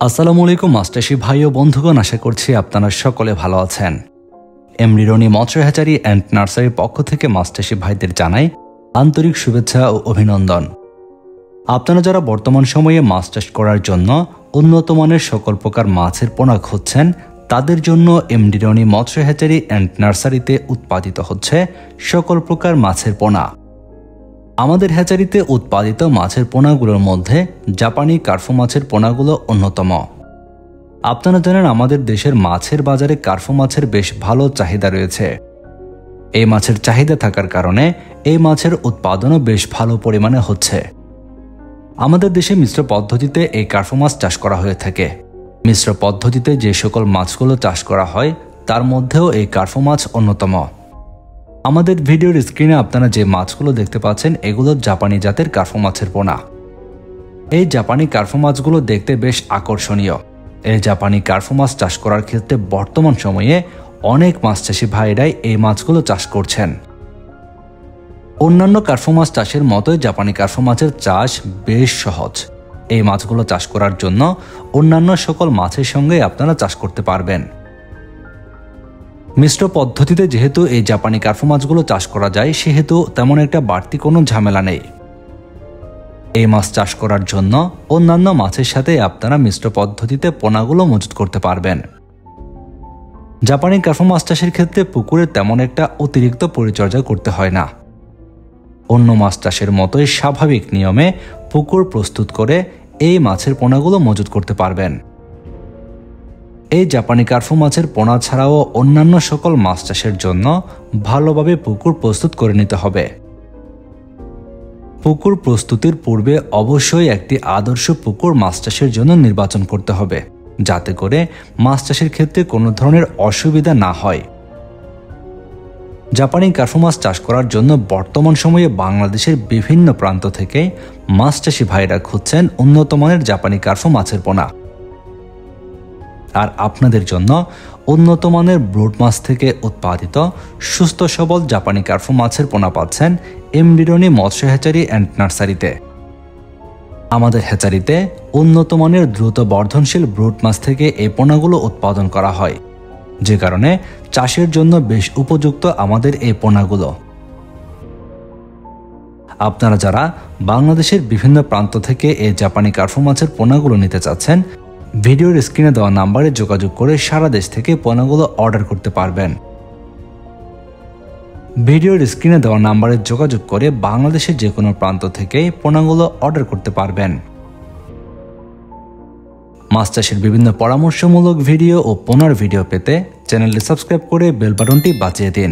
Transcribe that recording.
আসসালামু আলাইকুম মাস্টারশিপ ভাই ও বন্ধুগণ, আশা করছি আপনারা সকলে ভালো আছেন। এমডি রনি মৎস্য হ্যাচারি অ্যান্ড নার্সারির পক্ষ থেকে মাস্টারশিপ ভাইদের জানাই আন্তরিক শুভেচ্ছা ও অভিনন্দন। আপনারা যারা বর্তমান সময়ে মাছ চাষ করার জন্য উন্নত মানের সকল প্রকার মাছের পোনা খুঁজছেন, তাদের জন্য এমডি রনি মৎস্য হ্যাচারি অ্যান্ড নার্সারিতে উৎপাদিত হচ্ছে সকল প্রকার মাছের পোনা। আমাদের হ্যাচারিতে উৎপাদিত মাছের পোনাগুলোর মধ্যে জাপানি কার্ফু মাছের পোনাগুলো অন্যতম। আপনারা জানেন আমাদের দেশের মাছের বাজারে কার্ফু মাছের বেশ ভালো চাহিদা রয়েছে। এই মাছের চাহিদা থাকার কারণে এই মাছের উৎপাদনও বেশ ভালো পরিমাণে হচ্ছে। আমাদের দেশে মিশ্র পদ্ধতিতে এই কার্ফু মাছ চাষ করা হয়ে থাকে। মিশ্র পদ্ধতিতে যে সকল মাছগুলো চাষ করা হয় তার মধ্যেও এই কার্ফু মাছ অন্যতম। আমাদের ভিডিওর স্ক্রিনে আপনারা যে মাছগুলো দেখতে পাচ্ছেন এগুলো জাপানি জাতের কার্ফু মাছের পোনা। এই জাপানি কার্ফু মাছগুলো দেখতে বেশ আকর্ষণীয়। এই জাপানি কার্ফু মাছ চাষ করার ক্ষেত্রে বর্তমান সময়ে অনেক মাছ চাষি ভাইরাই এই মাছগুলো চাষ করছেন। অন্যান্য কার্ফু মাছ চাষের মতোই জাপানি কার্ফু মাছের চাষ বেশ সহজ। এই মাছগুলো চাষ করার জন্য অন্যান্য সকল মাছের সঙ্গে আপনারা চাষ করতে পারবেন। মিশ্র পদ্ধতিতে যেহেতু এই জাপানি কার্ফু মাছগুলো চাষ করা যায়, সেহেতু তেমন একটা বাড়তি কোনো ঝামেলা নেই। এই মাছ চাষ করার জন্য অন্যান্য মাছের সাথে আপনারা মিশ্র পদ্ধতিতে পোনাগুলো মজুত করতে পারবেন। জাপানি কার্ফু মাছ চাষের ক্ষেত্রে পুকুরে তেমন একটা অতিরিক্ত পরিচর্যা করতে হয় না। অন্য মাছ চাষের মতোই স্বাভাবিক নিয়মে পুকুর প্রস্তুত করে এই মাছের পোনাগুলো মজুত করতে পারবেন। এই জাপানি কার্ফু মাছের পোনা ছাড়াও অন্যান্য সকল মাছ চাষের জন্য ভালোভাবে পুকুর প্রস্তুত করে নিতে হবে। পুকুর প্রস্তুতির পূর্বে অবশ্যই একটি আদর্শ পুকুর মাছ চাষের জন্য নির্বাচন করতে হবে, যাতে করে মাছ চাষের ক্ষেত্রে কোনো ধরনের অসুবিধা না হয়। জাপানি কার্ফু মাছ চাষ করার জন্য বর্তমান সময়ে বাংলাদেশের বিভিন্ন প্রান্ত থেকে মাছ চাষি ভাইরা খুঁজছেন উন্নত মানের জাপানি কার্ফু মাছের পোনা। আর আপনাদের জন্য উন্নত মানের ব্রুড মাছ থেকে উৎপাদিত সুস্থ সবল জাপানি কার্ফু মাছের পোনা পাচ্ছেন এমডি রনি মৎস্য হ্যাচারি অ্যান্ড নার্সারিতে। আমাদের হ্যাচারিতে উন্নত মানের দ্রুত বর্ধনশীল ব্রুড মাছ থেকে এই পোনাগুলো উৎপাদন করা হয়, যে কারণে চাষের জন্য বেশ উপযুক্ত আমাদের এই পোনাগুলো। আপনারা যারা বাংলাদেশের বিভিন্ন প্রান্ত থেকে এই জাপানি কার্ফু মাছের পোনাগুলো নিতে চাচ্ছেন, ভিডিওর স্ক্রিনে দেওয়া নাম্বারে যোগাযোগ করে সারা দেশ থেকে পোনাগুলো অর্ডার করতে পারবেন। ভিডিওর স্ক্রিনে দেওয়া নাম্বারে যোগাযোগ করে বাংলাদেশের যে কোনো প্রান্ত থেকে পোনাগুলো অর্ডার করতে পারবেন। মাছ চাষের বিভিন্ন পরামর্শমূলক ভিডিও ও পোনার ভিডিও পেতে চ্যানেলটি সাবস্ক্রাইব করে বেল বাটনটি বাজিয়ে দিন।